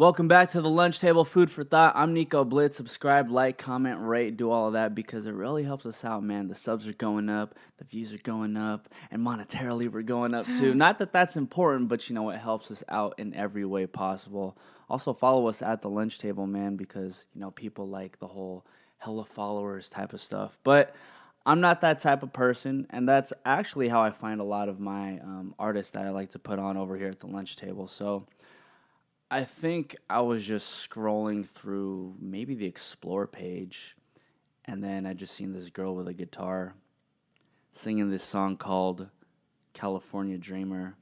Welcome back to the Lunch Table Food for Thought. I'm Nico. Blitz. Subscribe, like, comment, rate, do all of that because it really helps us out, man. The subs are going up, the views are going up, and monetarily we're going up too. Not that that's important, but it helps us out in every way possible. Also, follow us at the Lunch Table, man, because people like the whole hella followers type of stuff. But I'm not that type of person, and that's actually how I find a lot of my artists that I like to put on over here at the Lunch Table. So I think I was just scrolling through maybe the Explore page, and then I just seen this girl with a guitar singing this song called California Dreamer,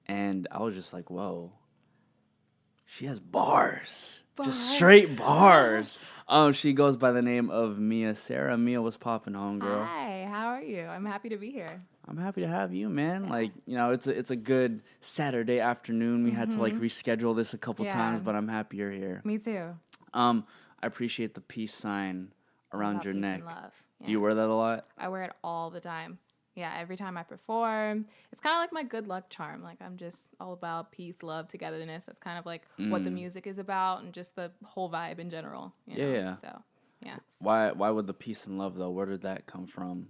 and I was just like, whoa, she has bars. Just straight bars. She goes by the name of Sera. Mia, what's popping, homegirl? Hi, how are you? I'm happy to be here. I'm happy to have you, man. Yeah. It's a good Saturday afternoon. We had to reschedule this a couple times, but I'm happy you're here. Me too. I appreciate the peace sign around your peace neck. And love. Yeah. Do you wear that a lot? I wear it all the time. Yeah, every time I perform. It's kind of like my good luck charm. Like, I'm just all about peace, love, togetherness. That's kind of like what the music is about and just the whole vibe in general. Yeah. So, yeah. Why would the peace and love, though? Where did that come from?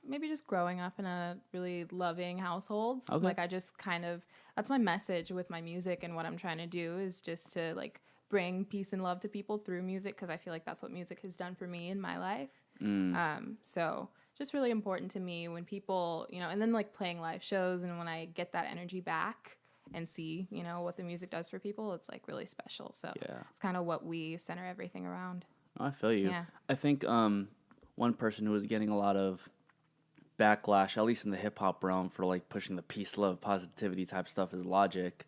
Maybe just growing up in a really loving household. Okay. Like, I just that's my message with my music and what I'm trying to do is just to, bring peace and love to people through music because I feel like that's what music has done for me in my life. So just really important to me when people, and then, playing live shows and when I get that energy back and see, what the music does for people, it's, really special. So it's kind of what we center everything around. I feel you. Yeah. I think one person who was getting a lot of backlash, at least in the hip-hop realm, for pushing the peace, love, positivity type stuff is Logic,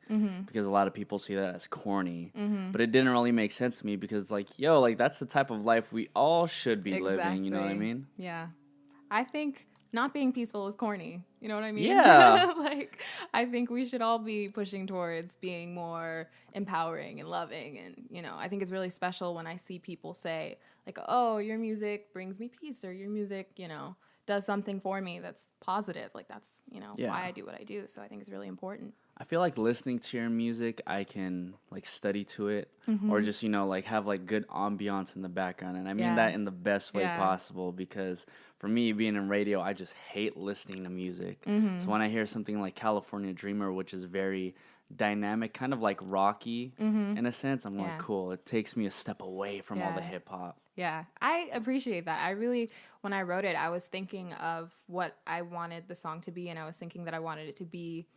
because a lot of people see that as corny, but it didn't really make sense to me because that's the type of life we all should be living, you know what I mean? Yeah. I think not being peaceful is corny, you know what I mean? Yeah. I think we should all be pushing towards being more empowering and loving, and I think it's really special when I see people say oh, your music brings me peace, or your music does something for me that's positive. That's why I do what I do. So I think it's really important. I feel like listening to your music, I can study to it, or just have good ambiance in the background, and I mean that in the best way possible. Because for me, being in radio, I just hate listening to music. So when I hear something like California Dreamer, which is very dynamic, kind of rocky in a sense, I'm like, cool. It takes me a step away from all the hip hop. Yeah, I appreciate that. When I wrote it, I was thinking of what I wanted the song to be, and I was thinking that I wanted it to be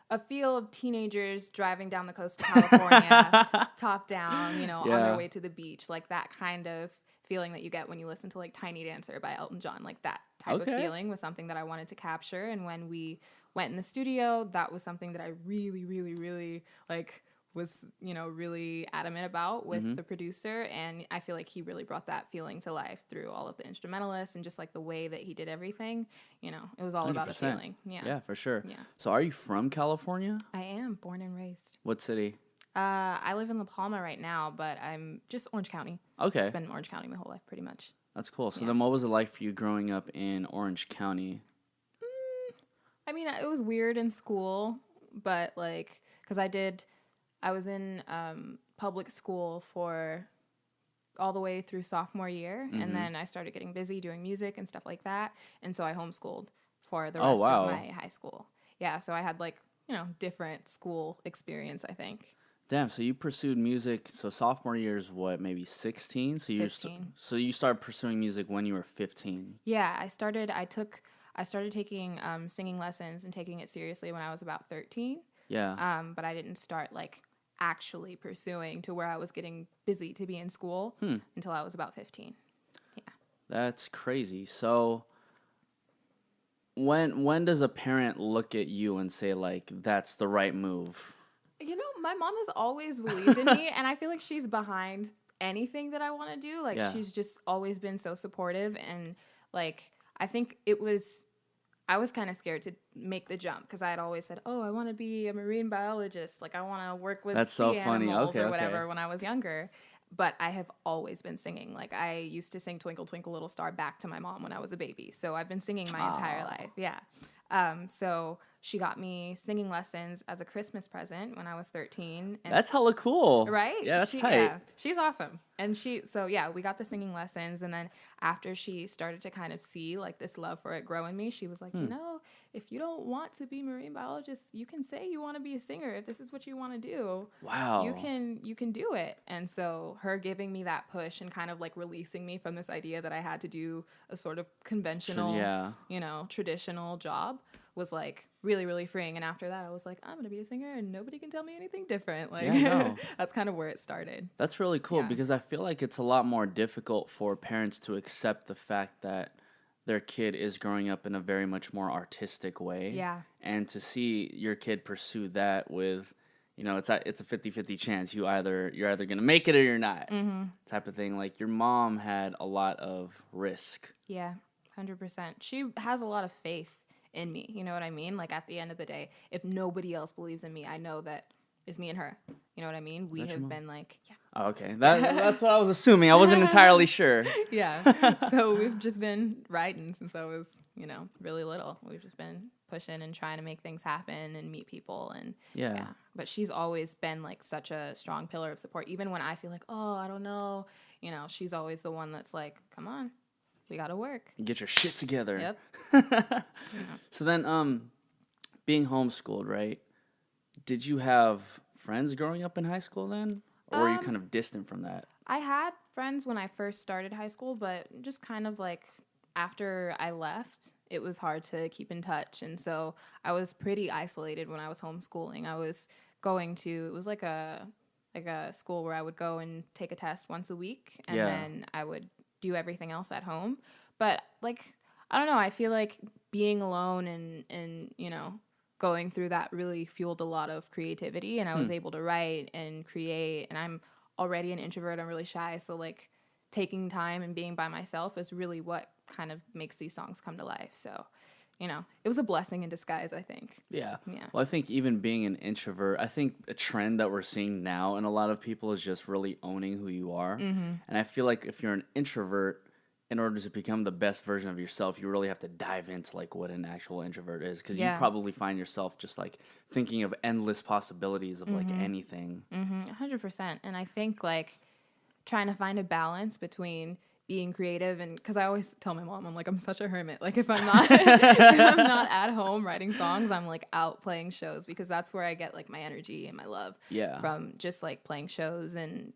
a feel of teenagers driving down the coast of California, top down, on their way to the beach, that kind of feeling that you get when you listen to Tiny Dancer by Elton John. That type of feeling was something that I wanted to capture. And when we went in the studio, that was something that I really, really, really was really adamant about with the producer, and I feel like he really brought that feeling to life through all of the instrumentalists and just the way that he did everything. It was all 100%. About a feeling. Yeah, for sure. Yeah. So are you from California? I am born and raised. What city? I live in La Palma right now, but I'm just Orange County. Okay. I've been in Orange County my whole life, pretty much. That's cool. So then what was it like for you growing up in Orange County? I mean, it was weird in school, but because I was in public school for all the way through sophomore year, and then I started getting busy doing music and stuff like that, and so I homeschooled for the rest of my high school. Yeah, so I had different school experience, I think. Damn, so you pursued music. So sophomore year is what, maybe 16? So 15. So you started pursuing music when you were 15. Yeah, I started taking singing lessons and taking it seriously when I was about 13. Yeah. But I didn't start actually pursuing to where I was getting busy to be in school until I was about 15. Yeah. That's crazy. So when does a parent look at you and say that's the right move? My mom has always believed in me, and I feel like she's behind anything that I want to do. She's just always been so supportive, and I think I was kind of scared to make the jump because I had always said, "Oh, I want to be a marine biologist. I want to work with sea animals or whatever." When I was younger, But I have always been singing. Like, I used to sing Twinkle, Twinkle, Little Star back to my mom when I was a baby. So I've been singing my entire life. Yeah. So she got me singing lessons as a Christmas present when I was 13. And That's hella cool. right? Yeah, that's tight. Yeah, she's awesome. And we got the singing lessons. And then after she started to kind of see like this love for it grow in me, she was like, if you don't want to be marine biologist, you can say you want to be a singer. If this is what you want to do, wow, you can do it. And so her giving me that push and kind of like releasing me from this idea that I had to do a sort of conventional, traditional job was like really, really freeing. And after that, I was like, I'm going to be a singer and nobody can tell me anything different. Like, that's kind of where it started. That's really cool because I feel like it's a lot more difficult for parents to accept the fact that their kid is growing up in a very much more artistic way. Yeah. And to see your kid pursue that with, it's a 50-50 chance. You're either going to make it or you're not type of thing. Like your mom had a lot of risk. Yeah, 100%. She has a lot of faith in me. You know what I mean? Like at the end of the day, if nobody else believes in me, I know that it's me and her. You know what I mean? We have been like, Oh, okay. That's what I was assuming. I wasn't entirely sure. Yeah. So we've just been writing since I was, really little. We've just been pushing and trying to make things happen and meet people. And yeah. But she's always been like such a strong pillar of support. Even when I feel like, oh, I don't know, she's always the one that's like, come on, we got to work. Get your shit together. Yep. So then, being homeschooled, right? Did you have friends growing up in high school then? Or were you kind of distant from that? I had friends when I first started high school, but just kind of like after I left, it was hard to keep in touch. And so I was pretty isolated when I was homeschooling. I was it was like a school where I would go and take a test once a week and then I would do everything else at home. But like, I don't know, I feel like being alone and going through that really fueled a lot of creativity, and I was able to write and create, and I'm already an introvert. I'm really shy. So like taking time and being by myself is really what kind of makes these songs come to life. So, it was a blessing in disguise, I think. Yeah. Yeah. Well, I think even being an introvert, I think a trend that we're seeing now in a lot of people is just really owning who you are. Mm-hmm. And I feel like if you're an introvert, in order to become the best version of yourself, you really have to dive into like what an actual introvert is, because you probably find yourself just like thinking of endless possibilities of like anything. 100%. And I think like trying to find a balance between being creative, and because I always tell my mom, I'm like, I'm such a hermit. Like if I'm not at home writing songs, I'm like out playing shows, because that's where I get like my energy and my love from, just like playing shows and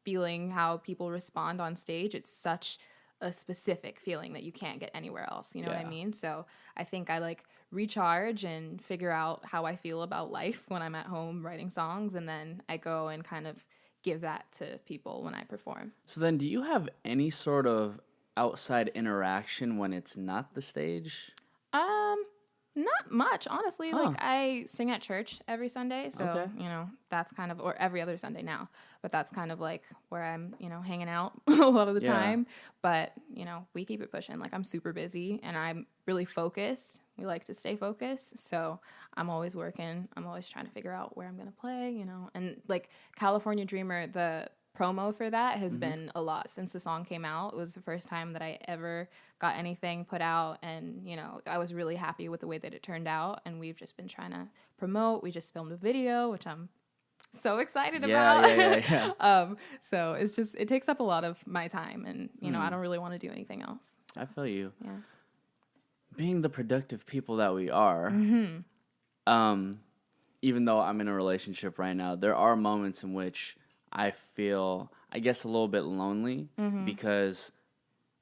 feeling how people respond on stage. It's such a specific feeling that you can't get anywhere else. You know what I mean? So I think I like recharge and figure out how I feel about life when I'm at home writing songs, and then I go and kind of give that to people when I perform. So then do you have any sort of outside interaction when it's not the stage? Not much, honestly. Like I sing at church every Sunday, so that's kind of, or every other Sunday now, but that's kind of like where I'm hanging out a lot of the time. But we keep it pushing. Like I'm super busy and I'm really focused. We like to stay focused, so I'm always working. I'm always trying to figure out where I'm gonna play, and like California Dreamer, the promo for that has been a lot since the song came out. It was the first time that I ever got anything put out, and I was really happy with the way that it turned out, and we've just been trying to promote. We just filmed a video, which I'm so excited about. Yeah. So it takes up a lot of my time, and I don't really want to do anything else. I feel you. Yeah. Being the productive people that we are, even though I'm in a relationship right now, there are moments in which I feel, I guess, a little bit lonely, because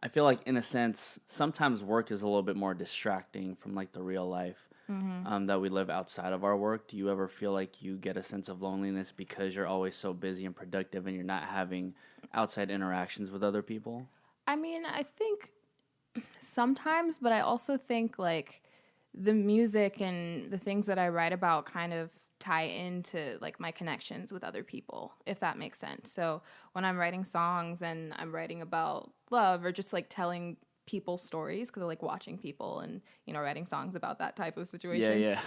I feel like, in a sense, sometimes work is a little bit more distracting from like the real life that we live outside of our work. Do you ever feel like you get a sense of loneliness because you're always so busy and productive and you're not having outside interactions with other people? I mean, I think sometimes, but I also think like the music and the things that I write about kind of tie into like my connections with other people, if that makes sense. So when I'm writing songs and I'm writing about love or just like telling people stories, because I like watching people and writing songs about that type of situation.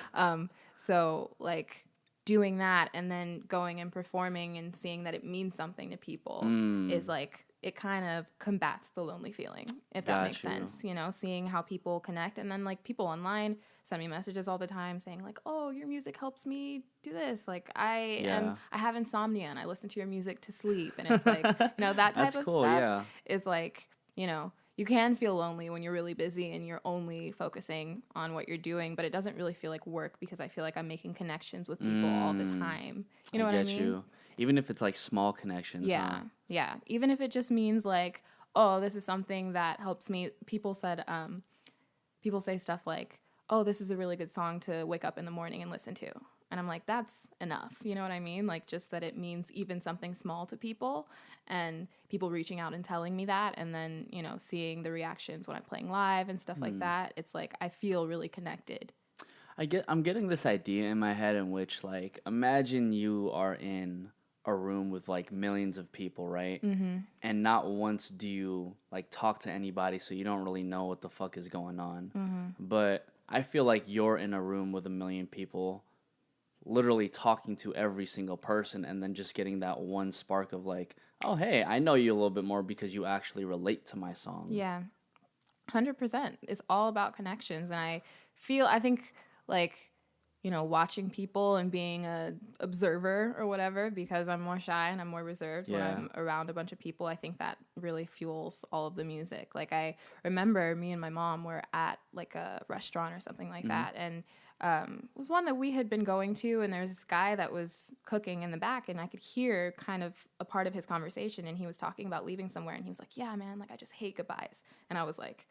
So like doing that and then going and performing and seeing that it means something to people is like, it kind of combats the lonely feeling, if that makes sense. You know, seeing how people connect, and then like people online send me messages all the time saying like, oh, your music helps me do this. Like I have insomnia and I listen to your music to sleep. And it's like, you know, that type of stuff is like, you know, you can feel lonely when you're really busy and you're only focusing on what you're doing, but it doesn't really feel like work because I feel like I'm making connections with people all the time. You know what I mean? You. Even if it's like small connections. Yeah. Huh? Yeah. Even if it just means like, oh, this is something that helps me. People say stuff like, oh, this is a really good song to wake up in the morning and listen to. And I'm like, that's enough. You know what I mean? Like, just that it means even something small to people, and people reaching out and telling me that, and then, you know, seeing the reactions when I'm playing live and stuff like that. It's like, I feel really connected. I'm getting this idea in my head in which, like, imagine you are in a room with like millions of people, right? And not once do you like talk to anybody, so you don't really know what the fuck is going on. But I feel like you're in a room with a million people, literally talking to every single person, and then just getting that one spark of like, oh, hey, I know you a little bit more because you actually relate to my song. Yeah, 100%. It's all about connections. And I think like, you know, watching people and being a observer or whatever, because I'm more shy and I'm more reserved when I'm around a bunch of people, I think that really fuels all of the music. Like, I remember me and my mom were at like a restaurant or something like that, and it was one that we had been going to, and there was this guy that was cooking in the back, and I could hear kind of a part of his conversation, and he was talking about leaving somewhere, and he was like, yeah, man, like, I just hate goodbyes. And I was like,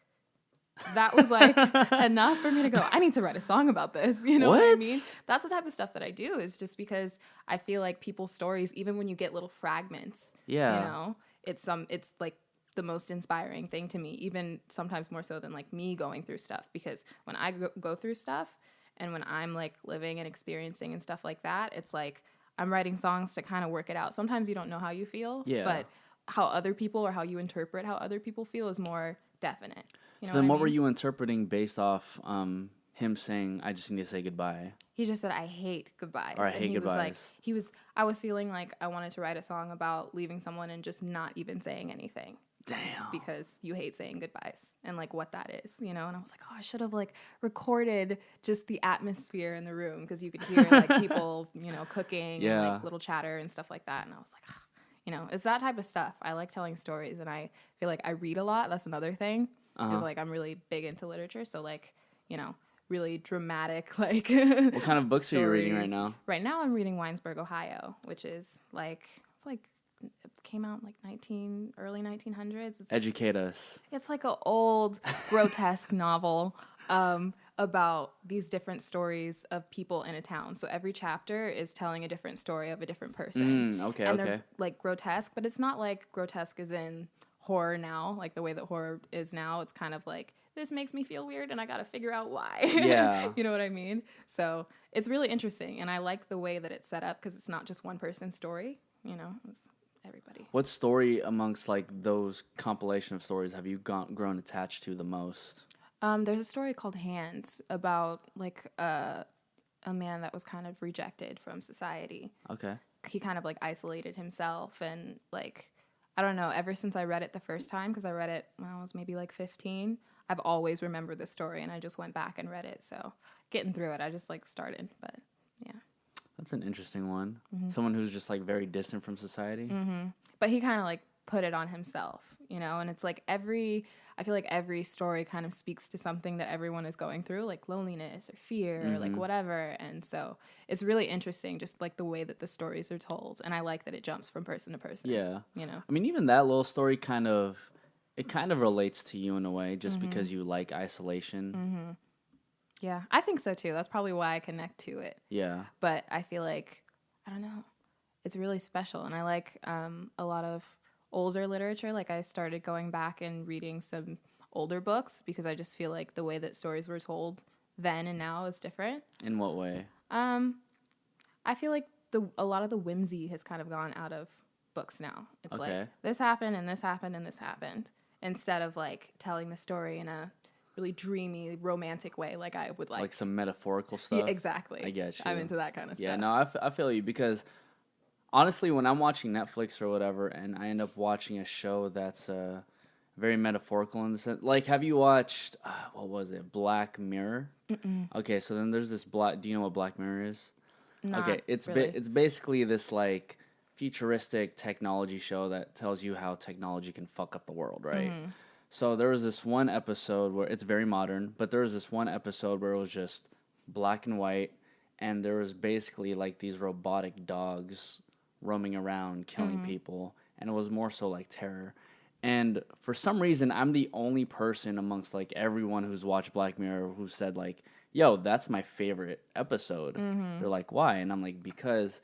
that was like enough for me to go, I need to write a song about this. You know what I mean? That's the type of stuff that I do, is just because I feel like people's stories, even when you get little fragments, you know, it's like the most inspiring thing to me, even sometimes more so than like me going through stuff, because when I go through stuff and when I'm like living and experiencing and stuff like that, it's like I'm writing songs to kind of work it out. Sometimes you don't know how you feel, but how other people, or how you interpret how other people feel, is more definite. You know so then what I mean? were you interpreting based off him saying, I just need to say goodbye? He just said, I hate goodbyes. Or I hate goodbyes. I was feeling like I wanted to write a song about leaving someone and just not even saying anything. Damn. Because you hate saying goodbyes and like what that is, you know? And I was like, oh, I should have like recorded just the atmosphere in the room, because you could hear like people, you know, cooking and like little chatter and stuff like that. And I was like, oh, you know, it's that type of stuff. I like telling stories, and I feel like I read a lot. That's another thing. Is like I'm really big into literature. So like, you know, really dramatic, like what kind of books stories. Are you reading right now? Right now I'm reading Winesburg, Ohio, which is like, it's like, it came out in like early 1900s. Educate us. It's like an old grotesque novel about these different stories of people in a town. So every chapter is telling a different story of a different person. And they're like grotesque, but it's not like grotesque as in horror now, like the way that horror is now. It's kind of like, this makes me feel weird and I gotta figure out why. You know what I mean? So it's really interesting, and I like the way that it's set up, because it's not just one person's story, you know, it's everybody. What story amongst like those compilation of stories have you grown attached to the most? There's a story called Hands about like a man that was kind of rejected from society. He kind of like isolated himself, and like, I don't know, ever since I read it the first time, because I read it when I was maybe like 15, I've always remembered this story, and I just went back and read it. So getting through it, I just like started, but yeah. That's an interesting one. Someone who's just like very distant from society. But he kind of like put it on himself, you know, and it's like I feel like every story kind of speaks to something that everyone is going through, like loneliness or fear or like whatever. And so it's really interesting, just like the way that the stories are told. And I like that it jumps from person to person. Yeah. You know, I mean, even that little story kind of relates to you in a way, just because you like isolation. Yeah, I think so too. That's probably why I connect to it. Yeah. But I feel like, I don't know, it's really special. And I like a lot of older literature. Like, I started going back and reading some older books, because I just feel like the way that stories were told then and now is different. In what way? I feel like a lot of the whimsy has kind of gone out of books now. It's like, this happened and this happened and this happened, instead of like telling the story in a really dreamy, romantic way like I would like. Like some metaphorical stuff. Yeah, exactly. I get you. I'm into that kind of Yeah, stuff. no, I feel you because honestly, when I'm watching Netflix or whatever, and I end up watching a show that's very metaphorical in the sense, like, have you watched what was it, Black Mirror? Mm-mm. Okay, so then there's this Black. Do you know what Black Mirror is? Not okay, it's really. it's basically this like futuristic technology show that tells you how technology can fuck up the world, right? Mm-hmm. So there was this one episode where it's very modern, but there was this one episode where it was just black and white, and there was basically like these robotic dogs roaming around killing people, and it was more so like terror. And for some reason, I'm the only person amongst like everyone who's watched Black Mirror who said like, "Yo, that's my favorite episode." They're like, "Why?" And I'm like, "Because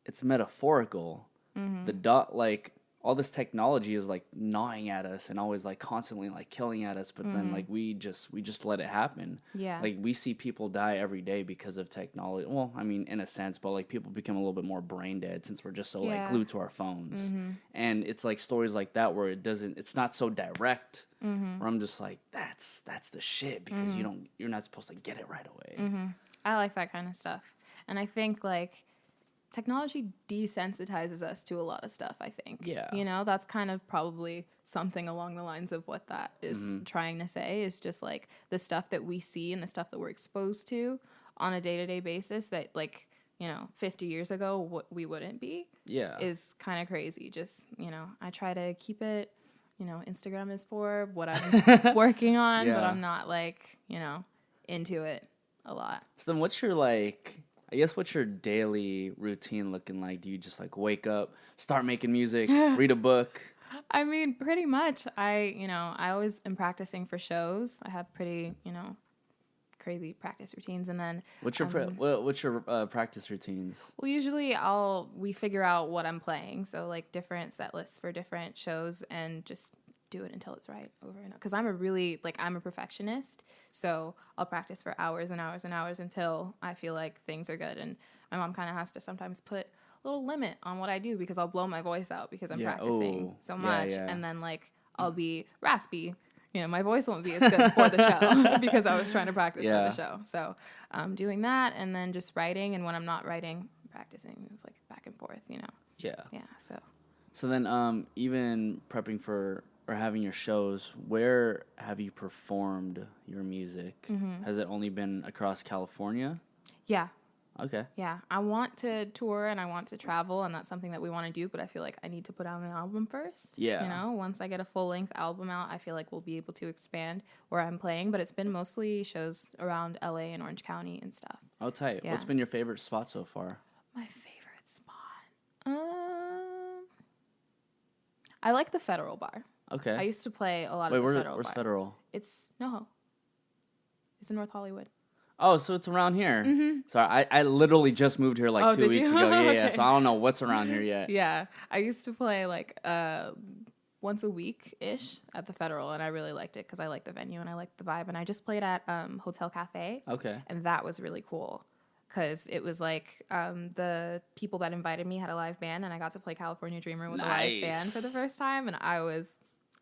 it's metaphorical. The like all this technology is like gnawing at us and always like constantly like killing at us, but then like we just let it happen. Yeah. Like we see people die every day because of technology. Well, I mean, in a sense, but like people become a little bit more brain dead since we're just so like glued to our phones. And it's like stories like that where it's not so direct. Where I'm just like, that's the shit because you're not supposed to get it right away. I like that kind of stuff, and I think like technology desensitizes us to a lot of stuff, I think. Yeah. You know, that's kind of probably something along the lines of what that is trying to say, is just like the stuff that we see and the stuff that we're exposed to on a day-to-day basis that, like, you know, 50 years ago, what we wouldn't be. Yeah. Is kind of crazy. Just, you know, I try to keep it, you know, Instagram is for what I'm working on, but I'm not like, you know, into it a lot. So then what's your like... I guess what's your daily routine looking like? Do you just like wake up, start making music, read a book? I mean, pretty much. I always am practicing for shows. I have pretty, you know, crazy practice routines, and then what's your practice routines? Well, usually we figure out what I'm playing, so like different set lists for different shows, and just do it until it's right over and over. Because I'm a perfectionist, so I'll practice for hours and hours and hours until I feel like things are good. And my mom kind of has to sometimes put a little limit on what I do because I'll blow my voice out because I'm practicing so much, and then like I'll be raspy. You know, my voice won't be as good for the show because I was trying to practice for the show. So doing that, and then just writing, and when I'm not writing, practicing. It's like back and forth, you know. Yeah. Yeah. So then even prepping for or having your shows, where have you performed your music? Has it only been across California? Yeah. Okay. Yeah. I want to tour and I want to travel, and that's something that we want to do, but I feel like I need to put out an album first. Yeah. You know, once I get a full-length album out, I feel like we'll be able to expand where I'm playing, but it's been mostly shows around LA and Orange County and stuff. Oh, tight. Yeah. What's been your favorite spot so far? My favorite spot? I like the Federal Bar. Okay. I used to play a lot of the Federal Bar. Where's Federal? It's NoHo. It's in North Hollywood. Oh, so it's around here. Sorry, I literally just moved here like 2 weeks ago. Yeah, yeah. So I don't know what's around here yet. Yeah. I used to play like once a week-ish at the Federal, and I really liked it because I liked the venue and I liked the vibe. And I just played at Hotel Cafe. Okay. And that was really cool because it was like the people that invited me had a live band, and I got to play California Dreamer with a live band for the first time, and I was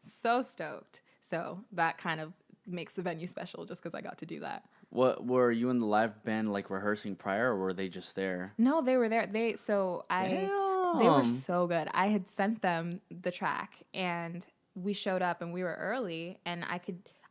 so stoked. So that kind of makes the venue special just because I got to do that. What were you and the live band like rehearsing prior, or were they just there? No, they were there. They were so good. I had sent them the track, and we showed up, and we were early, and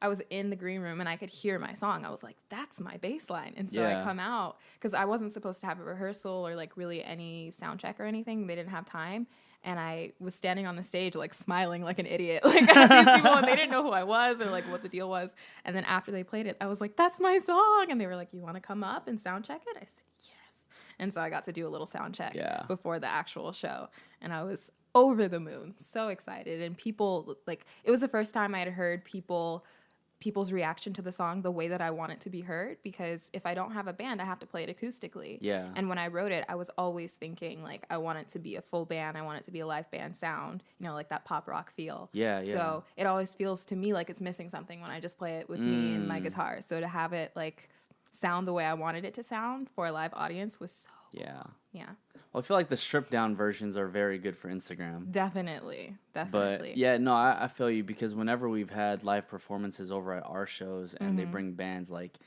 I was in the green room, and I could hear my song. I was like, "That's my bass line." And so I come out because I wasn't supposed to have a rehearsal or like really any sound check or anything. They didn't have time. And I was standing on the stage, like, smiling like an idiot, like, at these people, and they didn't know who I was or, like, what the deal was. And then after they played it, I was like, that's my song. And they were like, you want to come up and sound check it? I said, yes. And so I got to do a little sound check before the actual show. And I was over the moon, so excited. And people, like, it was the first time I had heard people's reaction to the song the way that I want it to be heard, because if I don't have a band, I have to play it acoustically. Yeah. And when I wrote it, I was always thinking, like, I want it to be a full band. I want it to be a live band sound, you know, like that pop rock feel. Yeah, yeah. So it always feels to me like it's missing something when I just play it with me and my guitar. So to have it, like, sound the way I wanted it to sound for a live audience was so Yeah. Yeah. Well, I feel like the stripped down versions are very good for Instagram. Definitely. But yeah, no, I feel you, because whenever we've had live performances over at our shows and they bring bands, like,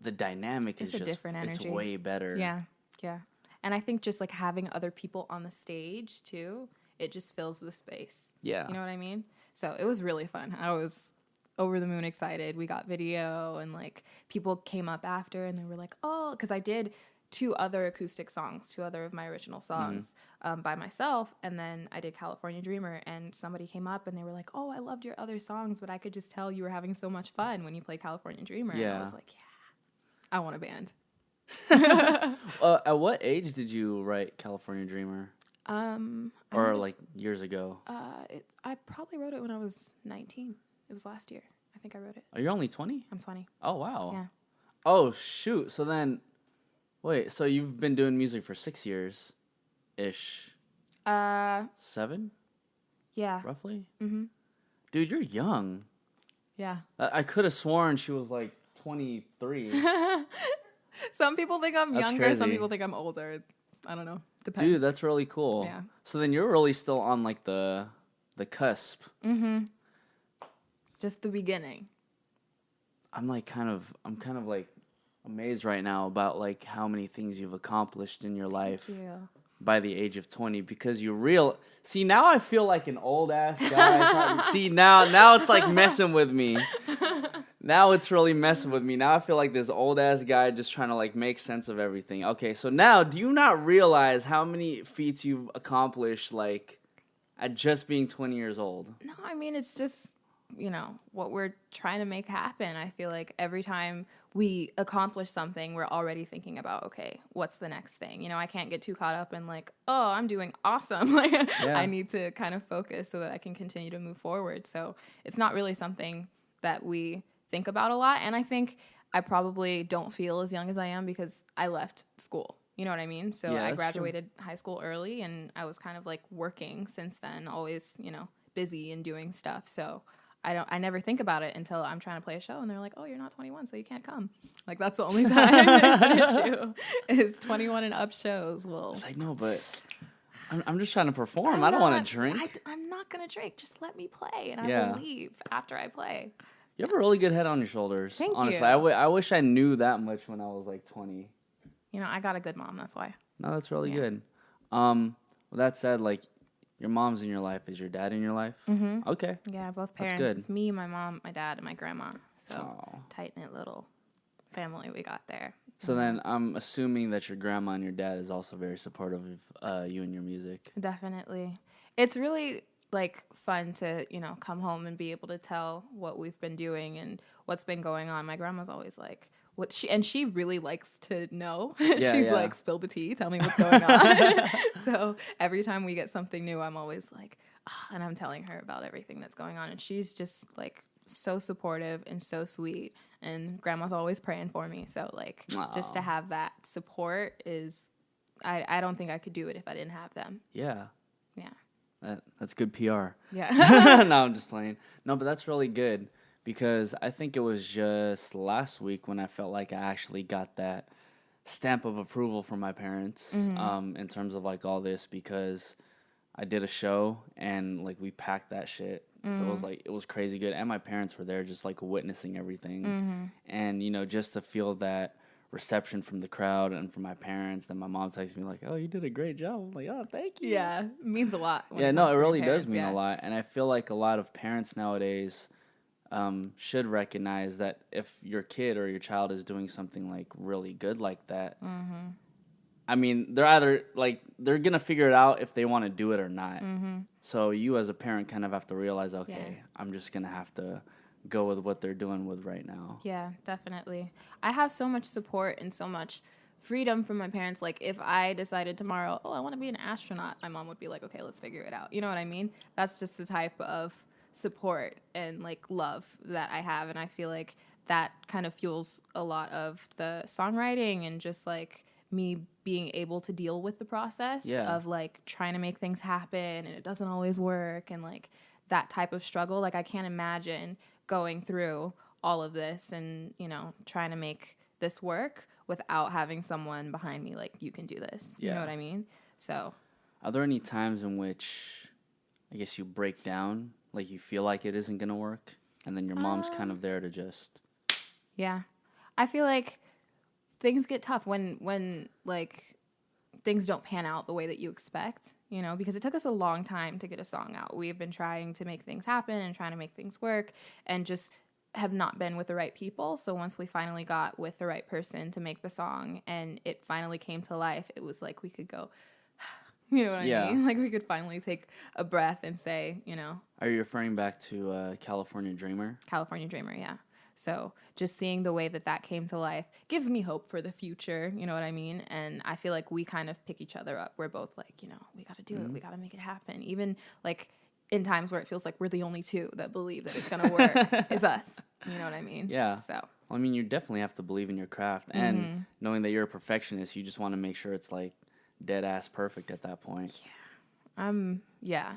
the dynamic It's is a different energy. It's way better. Yeah. Yeah. And I think just like having other people on the stage too, it just fills the space. Yeah. You know what I mean? So it was really fun. I was over the moon excited. We got video, and like people came up after and they were like, oh, because I did 2 other acoustic songs, 2 other of my original songs by myself. And then I did California Dreamer, and somebody came up and they were like, oh, I loved your other songs, but I could just tell you were having so much fun when you played California Dreamer. Yeah. And I was like, yeah, I want a band. At what age did you write California Dreamer? Or like years ago? I probably wrote it when I was 19. It was last year. I think I wrote it. Are you only 20? I'm 20. Oh, wow. Yeah. Oh, shoot. So then, wait, so you've been doing music for 6 years-ish? 7? Yeah. Roughly? Mm-hmm. Dude, you're young. Yeah. I could have sworn she was like 23. Some people think I'm That's younger. crazy. Some people think I'm older. I don't know. Depends. Dude, that's really cool. Yeah. So then you're really still on like the cusp. Mm-hmm. Just the beginning. I'm kind of like amazed right now about like how many things you've accomplished in your life by the age of 20, because see, now I feel like an old ass guy. See, now it's like messing with me. Now it's really messing with me. Now I feel like this old ass guy just trying to like make sense of everything. Okay, so now do you not realize how many feats you've accomplished like at just being 20 years old? No, I mean, it's just, what we're trying to make happen. I feel like every time we accomplish something, we're already thinking about, okay, what's the next thing? I can't get too caught up in like, oh, I'm doing awesome. Like, I need to kind of focus so that I can continue to move forward. So it's not really something that we think about a lot. And I think I probably don't feel as young as I am because I left school. You know what I mean? So I graduated high school early, and I was kind of like working since then, always, busy and doing stuff. So I never think about it until I'm trying to play a show and they're like, oh, you're not 21, so you can't come. Like, that's the only time it's an issue is 21 and up shows. Well, it's like, no, but I'm just trying to perform. I don't want to drink. I'm not going to drink. Just let me play, and I will leave after I play. You have a really good head on your shoulders. Thank honestly. you. I wish I knew that much when I was like 20. I got a good mom. That's why. No, that's really good. With that said, like, your mom's in your life. Is your dad in your life? Mm-hmm. Okay. Yeah, both parents. That's good. It's me, my mom, my dad, and my grandma. So Aww. tight-knit little family we got there. So then I'm assuming that your grandma and your dad is also very supportive of you and your music. Definitely. It's really like fun to, come home and be able to tell what we've been doing and what's been going on. My grandma's always like, she really likes to know. She's like, spill the tea, tell me what's going on. So every time we get something new, I'm always like, and I'm telling her about everything that's going on. And she's just like so supportive and so sweet. And grandma's always praying for me. So like, just to have that support is, I don't think I could do it if I didn't have them. Yeah. Yeah. That's good PR. Yeah. No, I'm just playing. No, but that's really good, because I think it was just last week when I felt like I actually got that stamp of approval from my parents, in terms of like all this, because I did a show and like we packed that shit. So it was crazy good. And my parents were there just like witnessing everything. And, just to feel that reception from the crowd and from my parents. Then my mom texts me like, oh, you did a great job. I'm like, oh, thank you. Yeah, it means a lot. Yeah, no, it really does mean a lot. And I feel like a lot of parents nowadays should recognize that if your kid or your child is doing something like really good like that, I mean, they're either like, they're going to figure it out if they want to do it or not. So you as a parent kind of have to realize, okay, I'm just going to have to go with what they're doing with right now. Yeah, definitely. I have so much support and so much freedom from my parents. Like, if I decided tomorrow, oh, I want to be an astronaut, my mom would be like, okay, let's figure it out. You know what I mean? That's just the type of support and like love that I have. And I feel like that kind of fuels a lot of the songwriting and just like me being able to deal with the process of like trying to make things happen and it doesn't always work, and like that type of struggle. Like, I can't imagine going through all of this and, trying to make this work without having someone behind me like, you can do this. You know what I mean? So are there any times in which I guess you break down, like you feel like it isn't gonna work, and then your mom's kind of there to just yeah. I feel like things get tough when like things don't pan out the way that you expect, you know, because it took us a long time to get a song out. We've been trying to make things happen and trying to make things work and just have not been with the right people. So once we finally got with the right person to make the song and it finally came to life, it was like we could go, you know what I mean? Like we could finally take a breath and say, you know. Are you referring back to California Dreamer? California Dreamer, yeah. So just seeing the way that came to life gives me hope for the future, you know what I mean? And I feel like we kind of pick each other up. We're both like, you know, we got to do it. We got to make it happen. Even like in times where it feels like we're the only two that believe that it's going to work is us. You know what I mean? Yeah. So. Well, I mean, you definitely have to believe in your craft. And knowing that you're a perfectionist, you just want to make sure it's like dead ass perfect at that point. Yeah.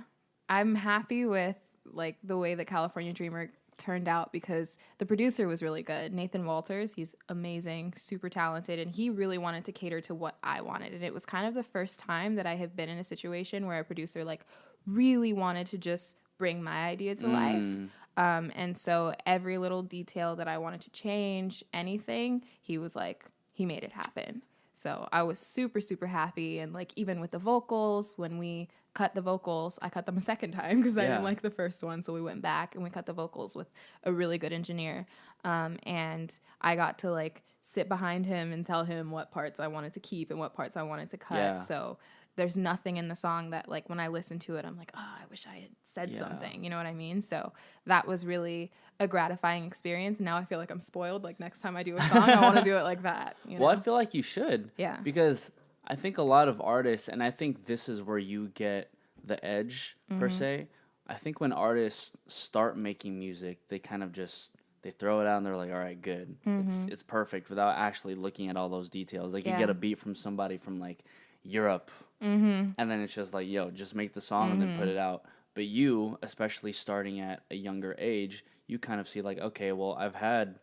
I'm happy with like the way that California Dreamer turned out because the producer was really good. Nathan Walters, he's amazing, super talented, and he really wanted to cater to what I wanted. And it was kind of the first time that I have been in a situation where a producer like really wanted to just bring my idea to life. And so every little detail that I wanted to change, anything, he was like, he made it happen. So I was super, super happy. And like, even with the vocals, when we cut the vocals, I cut them a second time because I didn't like the first one. So we went back and we cut the vocals with a really good engineer. And I got to like sit behind him and tell him what parts I wanted to keep and what parts I wanted to cut. Yeah. So there's nothing in the song that like when I listen to it, I'm like, oh, I wish I had said something. You know what I mean? So that was really a gratifying experience. Now I feel like I'm spoiled. Like next time I do a song, I want to do it like that. You know? Well, I feel like you should. Yeah. Because I think a lot of artists, and I think this is where you get the edge per se. I think when artists start making music, they kind of just they throw it out and they're like, all right, good. It's perfect without actually looking at all those details. Like you get a beat from somebody from like Europe, and then it's just like, yo, just make the song and then put it out. But you, especially starting at a younger age, you kind of see like, okay, well, I've had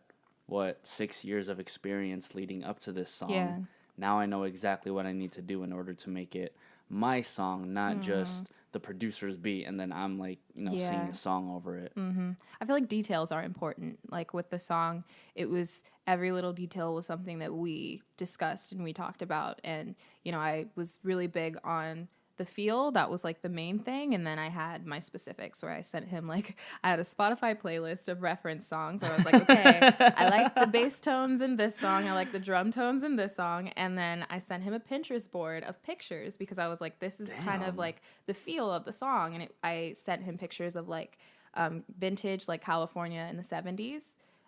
6 years of experience leading up to this song. Yeah. Now I know exactly what I need to do in order to make it my song, not just the producer's beat, and then I'm like, you know, singing a song over it. I feel like details are important. Like with the song, it was every little detail was something that we discussed and we talked about. And, you know, I was really big on the feel. That was like the main thing. And then I had my specifics where I sent him like, I had a Spotify playlist of reference songs where I was like, okay, I like the bass tones in this song. I like the drum tones in this song. And then I sent him a Pinterest board of pictures because I was like, this is kind of like the feel of the song. And I sent him pictures of like vintage, like California in the 70s.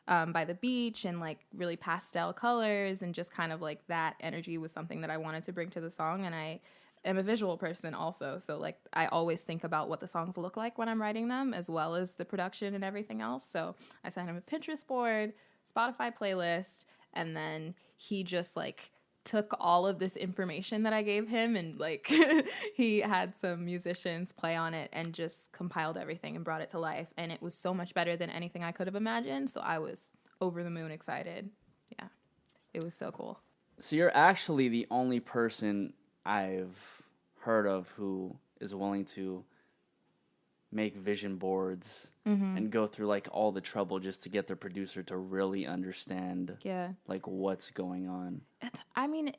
By the beach and like really pastel colors and just kind of like that energy was something that I wanted to bring to the song. And I am a visual person also. So like I always think about what the songs look like when I'm writing them as well as the production and everything else. So I sent him a Pinterest board, Spotify playlist, and then he just like took all of this information that I gave him and like he had some musicians play on it and just compiled everything and brought it to life. And it was so much better than anything I could have imagined. So I was over the moon excited. Yeah, it was so cool. So you're actually the only person I've heard of who is willing to make vision boards and go through like all the trouble just to get their producer to really understand like what's going on.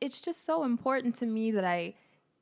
It's just so important to me that I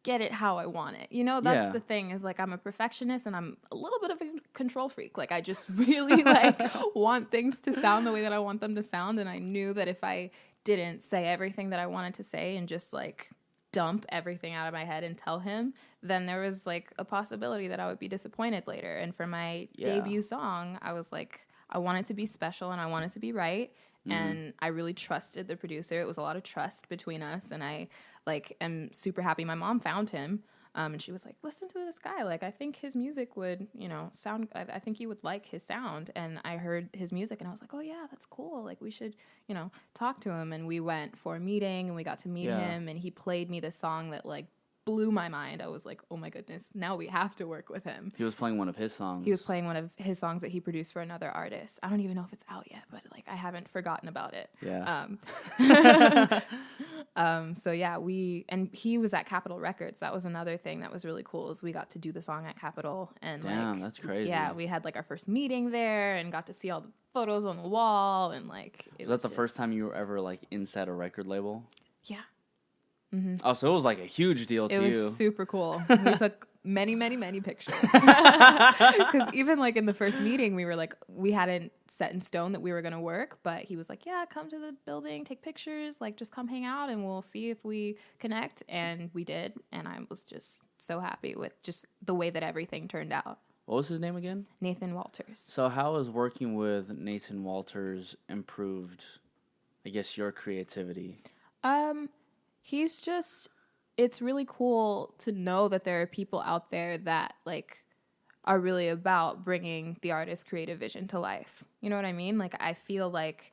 get it how I want it. You know, that's the thing is like I'm a perfectionist and I'm a little bit of a control freak. Like I just really like want things to sound the way that I want them to sound. And I knew that if I didn't say everything that I wanted to say and just like dump everything out of my head and tell him, then there was like a possibility that I would be disappointed later. And for my debut song, I was like, I want it to be special and I want it to be right. And I really trusted the producer. It was a lot of trust between us. And I like am super happy. My mom found him. And she was like, listen to this guy. Like, I think his music would, you know, sound, I think you would like his sound. And I heard his music and I was like, oh yeah, that's cool. Like we should, you know, talk to him. And we went for a meeting and we got to meet him and he played me this song that like blew my mind. I was like, oh my goodness, now we have to work with him. He was playing one of his songs. He was playing one of his songs that he produced for another artist. I don't even know if it's out yet, but like I haven't forgotten about it. Yeah. So yeah, he was at Capitol Records. That was another thing that was really cool, is we got to do the song at Capitol, and Damn, that's crazy. Yeah, we had like our first meeting there and got to see all the photos on the wall, and like was that the first time you were ever like inside a record label? Yeah. Mm-hmm. Oh, so it was like a huge deal to you. It was super cool. We took many, many, many pictures. Because even like in the first meeting, we were like, we hadn't set in stone that we were going to work, but he was like, yeah, come to the building, take pictures, like just come hang out and we'll see if we connect. And we did. And I was just so happy with just the way that everything turned out. What was his name again? Nathan Walters. So how has working with Nathan Walters improved, I guess, your creativity? He's just, it's really cool to know that there are people out there that like are really about bringing the artist's creative vision to life. You know what I mean? Like, I feel like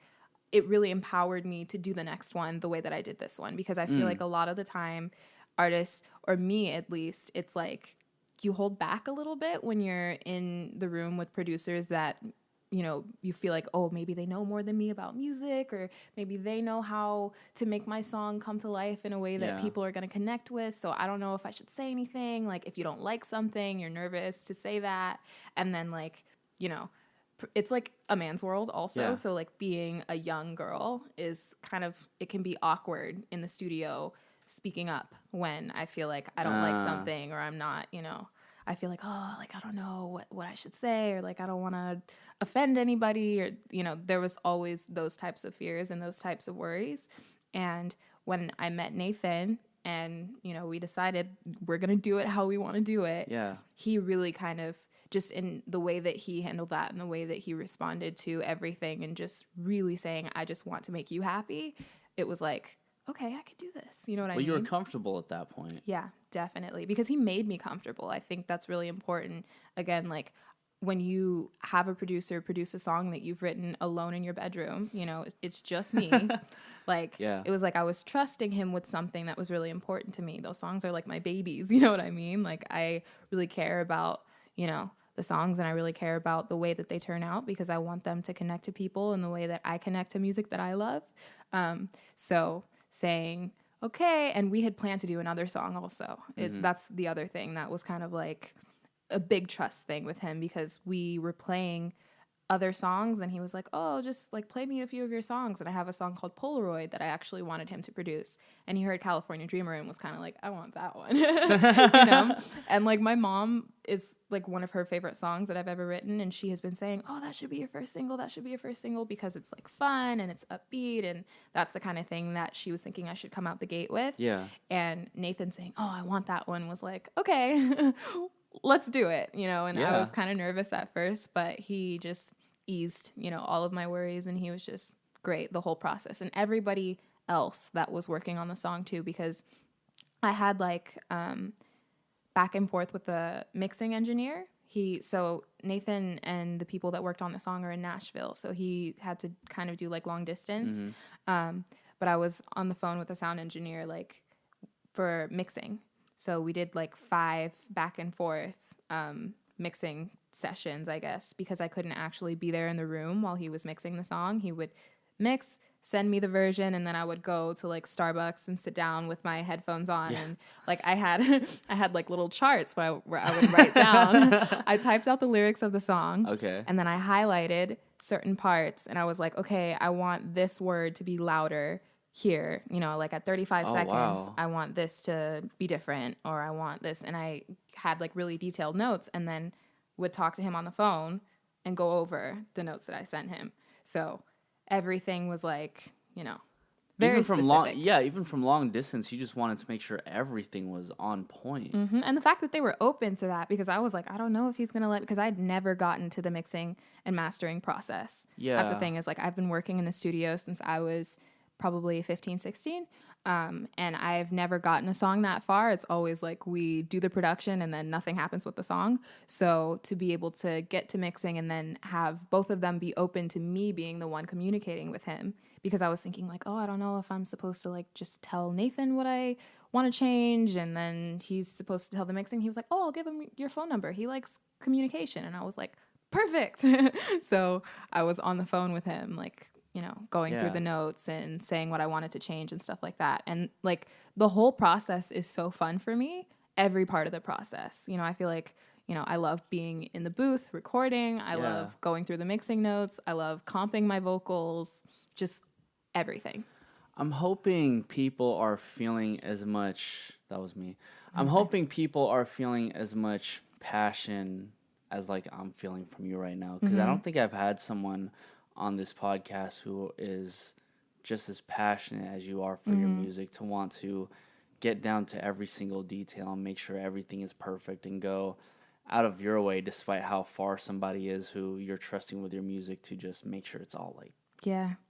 it really empowered me to do the next one the way that I did this one, because I feel like a lot of the time artists, or me at least, it's like you hold back a little bit when you're in the room with producers that, you know, you feel like, oh, maybe they know more than me about music, or maybe they know how to make my song come to life in a way that people are going to connect with. So I don't know if I should say anything. Like, if you don't like something, you're nervous to say that. And then, like, you know, it's like a man's world also. Yeah. So, like, being a young girl is kind of, it can be awkward in the studio speaking up when I feel like I don't like something, or I'm not, you know, I feel like, oh, like, I don't know what I should say, or like, I don't want to offend anybody, or, you know, there was always those types of fears and those types of worries. And when I met Nathan and, you know, we decided we're going to do it how we want to do it. Yeah. He really kind of, just in the way that he handled that and the way that he responded to everything and just really saying, I just want to make you happy. It was like, okay, I could do this. You know what I mean? Well, you were comfortable at that point. Yeah, definitely. Because he made me comfortable. I think that's really important. Again, like, when you have a producer produce a song that you've written alone in your bedroom, you know, it's just me. Like, it was like I was trusting him with something that was really important to me. Those songs are like my babies. You know what I mean? Like, I really care about, you know, the songs, and I really care about the way that they turn out, because I want them to connect to people in the way that I connect to music that I love. So saying, okay, and we had planned to do another song also. That's the other thing that was kind of like a big trust thing with him, because we were playing other songs and he was like, oh, just like play me a few of your songs. And I have a song called Polaroid that I actually wanted him to produce. And he heard California Dreamer and was kind of like, I want that one. You know? And like, my mom is like one of her favorite songs that I've ever written, and she has been saying, oh, that should be your first single, that should be your first single, because it's like fun and it's upbeat, and that's the kind of thing that she was thinking I should come out the gate with. Yeah. And Nathan saying, oh, I want that one, was like, okay, let's do it, you know. And I was kind of nervous at first, but he just eased, you know, all of my worries, and he was just great the whole process. And everybody else that was working on the song too, because I had like back and forth with the mixing engineer. So Nathan and the people that worked on the song are in Nashville, so he had to kind of do like long distance. But I was on the phone with the sound engineer like for mixing. So we did like 5 back and forth mixing sessions, I guess, because I couldn't actually be there in the room while he was mixing the song. He would mix, send me the version, and then I would go to like Starbucks and sit down with my headphones on. Yeah. And like I had like little charts where I would write down. I typed out the lyrics of the song. Okay. And then I highlighted certain parts, and I was like, okay, I want this word to be louder here, you know, like at 35 seconds, wow. I want this to be different, or I want this. And I had like really detailed notes, and then would talk to him on the phone and go over the notes that I sent him. So everything was like, you know, very even from specific. Even from long distance, you just wanted to make sure everything was on point. Mm-hmm. And the fact that they were open to that, because I was like, I don't know if he's going to because I'd never gotten to the mixing and mastering process. Yeah. That's the thing, is like, I've been working in the studio since I was probably 15, 16. And I've never gotten a song that far. It's always like we do the production and then nothing happens with the song. So to be able to get to mixing and then have both of them be open to me being the one communicating with him, because I was thinking like, oh, I don't know if I'm supposed to like just tell Nathan what I want to change. And then he's supposed to tell the mixing. He was like, oh, I'll give him your phone number. He likes communication. And I was like, perfect. So I was on the phone with him, like, you know, going through the notes and saying what I wanted to change and stuff like that. And like the whole process is so fun for me. Every part of the process. You know, I feel like, you know, I love being in the booth recording. I love going through the mixing notes. I love comping my vocals, just everything. I'm hoping people are feeling as much, that was me. I'm hoping people are feeling as much passion as like I'm feeling from you right now. Because I don't think I've had someone on this podcast who is just as passionate as you are for your music, to want to get down to every single detail and make sure everything is perfect and go out of your way despite how far somebody is who you're trusting with your music to just make sure it's all like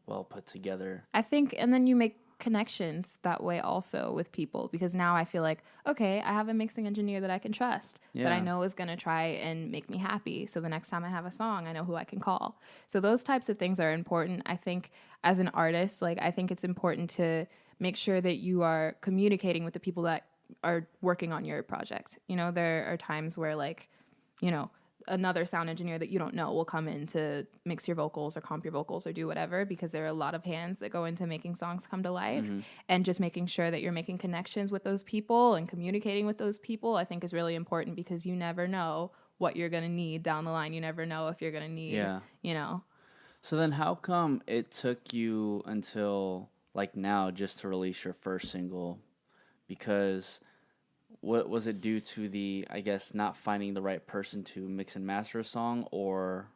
well put together. I think, and then you make connections that way also with people, because now I feel like, okay, I have a mixing engineer that I can trust, that I know is going to try and make me happy. So the next time I have a song, I know who I can call. So those types of things are important. I think as an artist, like I think it's important to make sure that you are communicating with the people that are working on your project. You know, there are times where like, you know, another sound engineer that you don't know will come in to mix your vocals or comp your vocals or do whatever, because there are a lot of hands that go into making songs come to life. And just making sure that you're making connections with those people and communicating with those people, I think is really important, because you never know what you're going to need down the line. You never know if you're going to need, you know. So then how come it took you until like now just to release your first single? Because what was it due to the, I guess, not finding the right person to mix and master a song, or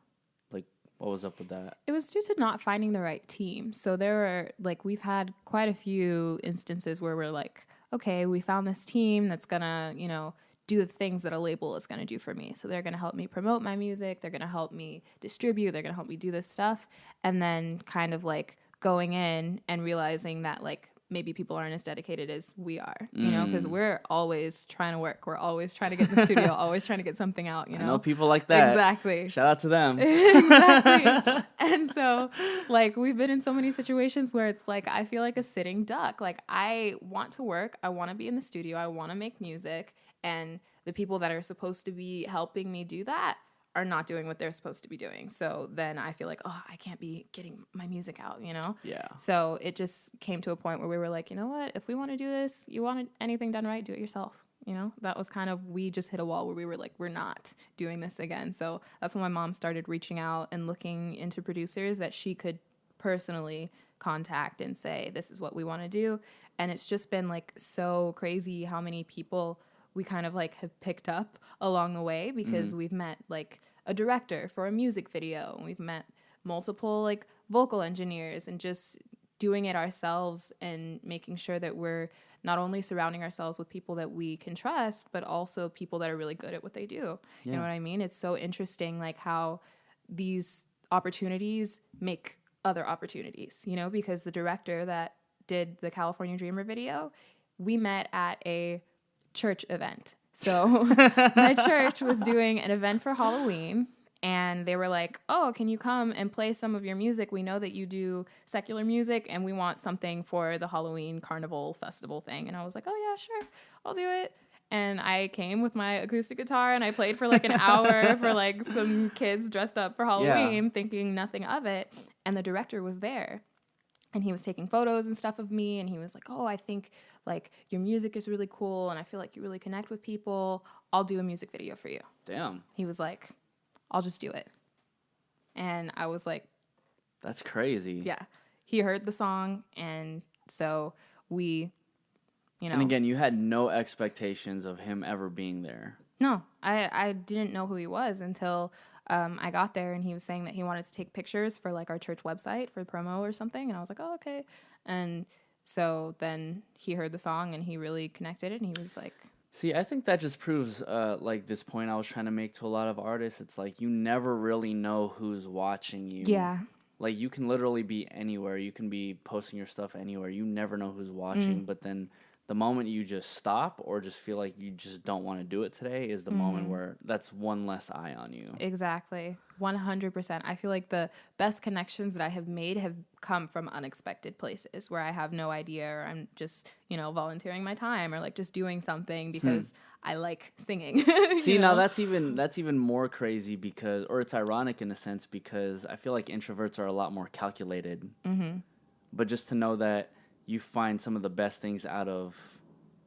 like what was up with that? It was due to not finding the right team. So there were like, we've had quite a few instances where we're like, okay, we found this team that's gonna, you know, do the things that a label is gonna do for me. So they're gonna help me promote my music, they're gonna help me distribute, they're gonna help me do this stuff. And then kind of like going in and realizing that like maybe people aren't as dedicated as we are, you know, because we're always trying to work. We're always trying to get in the studio, always trying to get something out, you know? I know people like that. Exactly. Shout out to them. Exactly. And so, like, we've been in so many situations where it's like, I feel like a sitting duck. Like, I want to work. I want to be in the studio. I want to make music. And the people that are supposed to be helping me do that are not doing what they're supposed to be doing. So then I feel like, oh, I can't be getting my music out, you know? Yeah. So it just came to a point where we were like, you know what? If we want to do this, you want anything done right, do it yourself. You know, that was kind of, we just hit a wall where we were like, we're not doing this again. So that's when my mom started reaching out and looking into producers that she could personally contact and say, this is what we want to do. And it's just been like so crazy how many people we kind of like have picked up along the way, because we've met like a director for a music video, and we've met multiple like vocal engineers, and just doing it ourselves and making sure that we're not only surrounding ourselves with people that we can trust, but also people that are really good at what they do. You know what I mean? It's so interesting like how these opportunities make other opportunities, you know, because the director that did the California Dreamer video, we met at a church event. So my church was doing an event for Halloween, and they were like, oh, can you come and play some of your music? We know that you do secular music, and we want something for the Halloween carnival festival thing. And I was like, oh yeah, sure, I'll do it. And I came with my acoustic guitar, and I played for like an hour for like some kids dressed up for Halloween, thinking nothing of it. And the director was there, and he was taking photos and stuff of me, and he was like, oh, I think like your music is really cool, and I feel like you really connect with people. I'll do a music video for you. Damn. He was like, I'll just do it. And I was like, that's crazy. Yeah. He heard the song, and so we, you know. And again, you had no expectations of him ever being there. No, I didn't know who he was until I got there, and he was saying that he wanted to take pictures for like our church website for promo or something. And I was like, oh, okay. And so then he heard the song, and he really connected it, and he was like... See, I think that just proves like this point I was trying to make to a lot of artists. It's like you never really know who's watching you. Yeah. Like you can literally be anywhere. You can be posting your stuff anywhere. You never know who's watching. But then the moment you just stop or just feel like you just don't want to do it today is the moment where that's one less eye on you. Exactly. 100%. I feel like the best connections that I have made have come from unexpected places where I have no idea, or I'm just, volunteering my time or like just doing something because I like singing. See, now that's even more crazy because, or it's ironic in a sense because I feel like introverts are a lot more calculated. Mm-hmm. But just to know that you find some of the best things out of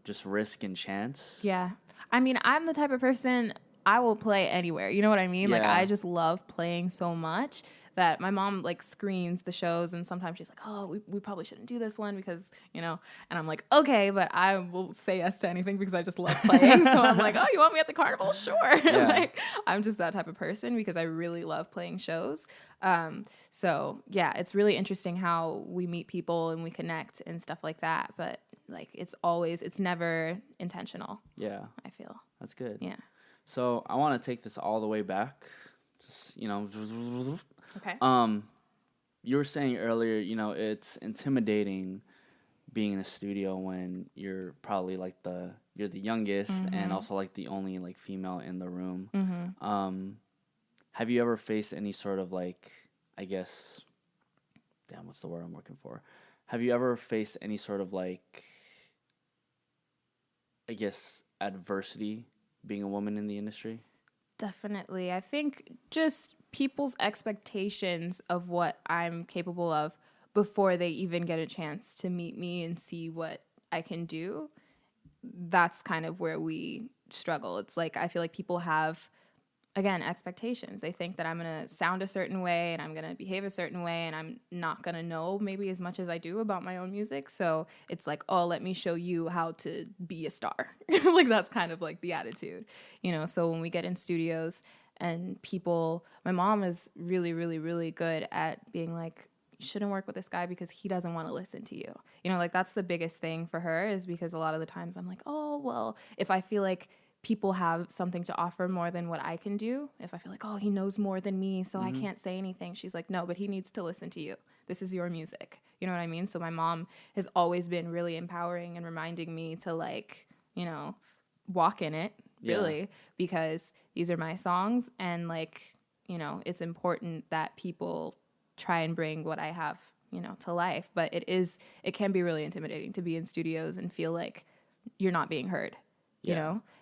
just risk and chance. Yeah. I mean, I'm the type of person, I will play anywhere. You know what I mean? Yeah. Like, I just love playing so much that my mom, like, screens the shows, and sometimes she's like, oh, we probably shouldn't do this one because, and I'm like, okay, but I will say yes to anything because I just love playing. So I'm like, oh, you want me at the carnival? Sure. Yeah. Like, I'm just that type of person because I really love playing shows. So, yeah, it's really interesting how we meet people and we connect and stuff like that. But, like, it's never intentional. Yeah. I feel. That's good. Yeah. So I want to take this all the way back. Just, Okay. You were saying earlier, it's intimidating being in a studio when you're probably like you're the youngest and also like the only like female in the room. Mm-hmm. Have you ever faced any sort of like, I guess, what's the word I'm looking for? Have you ever faced any sort of like, I guess, adversity being a woman in the industry? Definitely. I think just people's expectations of what I'm capable of before they even get a chance to meet me and see what I can do, that's kind of where we struggle. It's like I feel like people have, again, expectations. They think that I'm going to sound a certain way and I'm going to behave a certain way and I'm not going to know maybe as much as I do about my own music. So it's like, oh, let me show you how to be a star. Like that's kind of like the attitude, So when we get in studios and my mom is really, really, really good at being like, you shouldn't work with this guy because he doesn't want to listen to you. Like that's the biggest thing for her is because a lot of the times I'm like, oh, well, if I feel like people have something to offer more than what I can do, if I feel like, oh, he knows more than me, so I can't say anything. She's like, no, but he needs to listen to you. This is your music. You know what I mean? So my mom has always been really empowering and reminding me to like, walk in it, really, because these are my songs. And like, it's important that people try and bring what I have, to life. But it can be really intimidating to be in studios and feel like you're not being heard.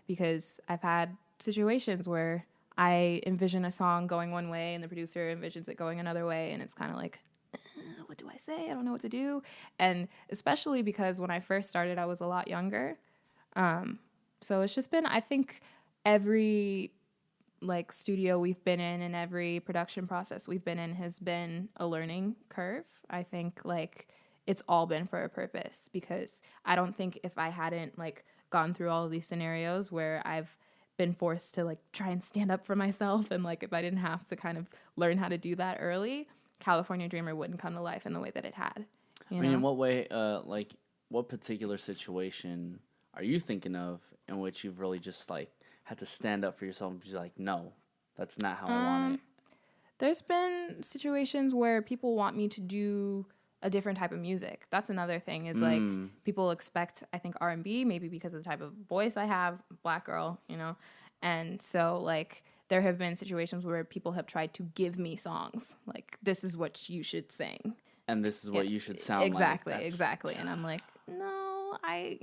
Because I've had situations where I envision a song going one way and the producer envisions it going another way. And it's kind of like, what do I say? I don't know what to do. And especially because when I first started, I was a lot younger. So it's just been, I think every like studio we've been in and every production process we've been in has been a learning curve. I think like it's all been for a purpose because I don't think if I hadn't like gone through all of these scenarios where I've been forced to like try and stand up for myself and like if I didn't have to kind of learn how to do that early, California Dreamer wouldn't come to life in the way that it had. I mean, in what way, like what particular situation are you thinking of in which you've really just like had to stand up for yourself and be like, no, that's not how I want it? There's been situations where people want me to do a different type of music. That's another thing is like people expect, I think, R&B, maybe because of the type of voice I have, Black girl, And so like there have been situations where people have tried to give me songs. Like, this is what you should sing. And this is what you should sound exactly, like. Exactly. And I'm like, no, I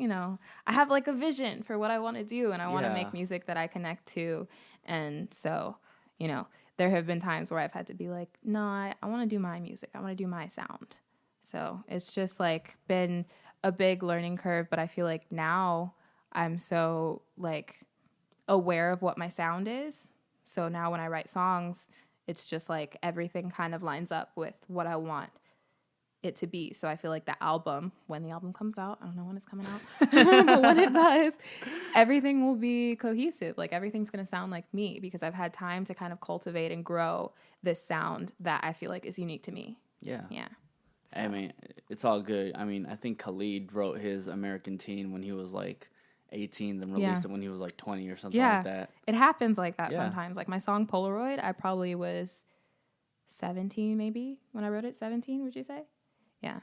have like a vision for what I want to do and I want to make music that I connect to. And so, there have been times where I've had to be like, no, I want to do my music. I want to do my sound. So it's just like been a big learning curve. But I feel like now I'm so like aware of what my sound is. So now when I write songs, it's just like everything kind of lines up with what I want it to be. So I feel like the album, when the album comes out, I don't know when it's coming out, but when it does, everything will be cohesive. Like everything's going to sound like me because I've had time to kind of cultivate and grow this sound that I feel like is unique to me. Yeah. Yeah. So. I mean, it's all good. I mean, I think Khalid wrote his American Teen when he was like 18, then released it when he was like 20 or something like that. It happens like that sometimes. Like my song Polaroid, I probably was 17 maybe when I wrote it. 17, would you say? Yeah.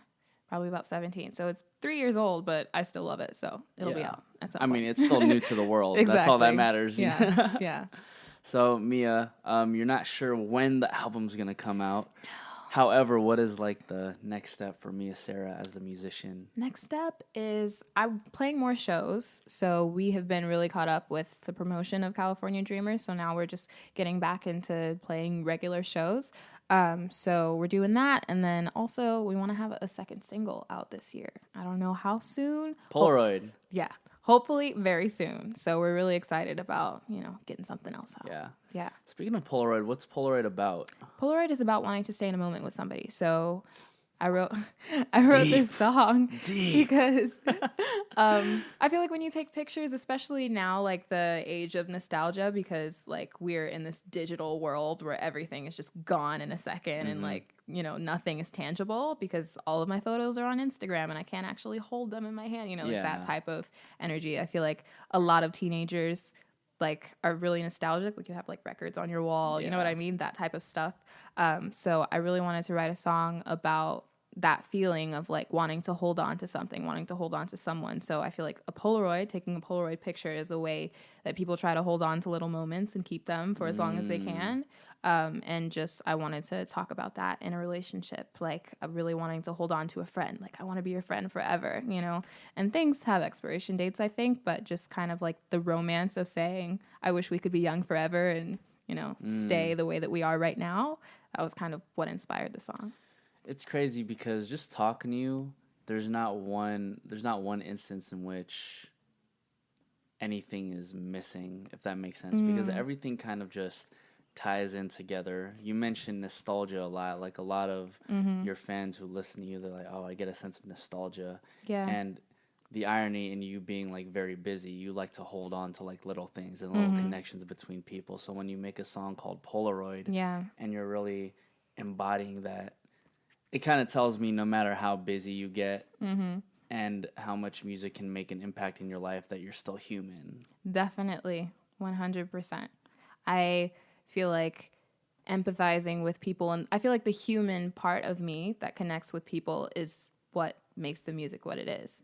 probably about 17. So it's 3 years old, but I still love it. So it'll be out at some point. It's still new to the world. That's all that matters. Yeah. Yeah. So Mia, you're not sure when the album's gonna come out. However, what is like the next step for Mia Sera as the musician? Next step is I'm playing more shows. So we have been really caught up with the promotion of California Dreamers. So now we're just getting back into playing regular shows. So we're doing that. And then also we want to have a second single out this year. I don't know how soon. Polaroid. Yeah. Hopefully very soon. So we're really excited about, getting something else out. Yeah. Yeah. Speaking of Polaroid, what's Polaroid about? Polaroid is about wanting to stay in a moment with somebody. So I wrote this song because I feel like when you take pictures, especially now, like the age of nostalgia, because like we're in this digital world where everything is just gone in a second and like, nothing is tangible because all of my photos are on Instagram and I can't actually hold them in my hand, that type of energy. I feel like a lot of teenagers like are really nostalgic. Like you have like records on your wall, you know what I mean? That type of stuff. So I really wanted to write a song about that feeling of like wanting to hold on to something, wanting to hold on to someone. So I feel like taking a Polaroid picture is a way that people try to hold on to little moments and keep them for as long as they can. And just, I wanted to talk about that in a relationship, like really wanting to hold on to a friend. Like I want to be your friend forever, and things have expiration dates, I think, but just kind of like the romance of saying, I wish we could be young forever and, stay the way that we are right now. That was kind of what inspired the song. It's crazy because just talking to you, there's not one instance in which anything is missing, if that makes sense, because everything kind of just ties in together. You mentioned nostalgia a lot, like a lot of your fans who listen to you, they're like, oh, I get a sense of nostalgia. Yeah. And the irony in you being like very busy, you like to hold on to like little things and little connections between people. So when you make a song called Polaroid and you're really embodying that, it kind of tells me no matter how busy you get and how much music can make an impact in your life, that you're still human. Definitely, 100%. I feel like empathizing with people, and I feel like the human part of me that connects with people is what makes the music what it is,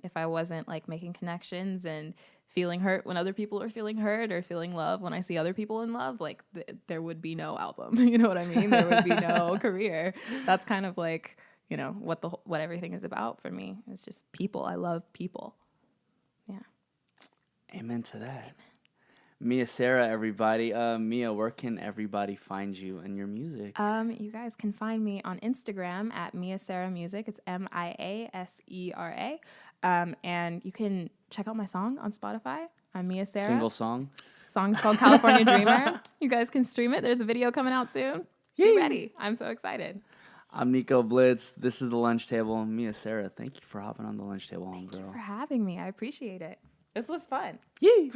If I wasn't like making connections and feeling hurt when other people are feeling hurt or feeling love when I see other people in love, like there would be no album, you know what I mean? There would be no career. That's kind of like, what everything is about for me. It's just people. I love people. Yeah. Amen to that. Amen. Mia Sera, everybody. Mia, where can everybody find you and your music? You guys can find me on Instagram at Mia Sera Music. It's MIASERA. And you can check out my song on Spotify. I'm Mia Sera. Single song? Song's called California Dreamer. You guys can stream it. There's a video coming out soon. Be ready. I'm so excited. I'm Nico Blitz. This is The Lunch Table. Mia Sera, thank you for hopping on The Lunch Table, homegirl. Thank you for having me. I appreciate it. This was fun. Yay!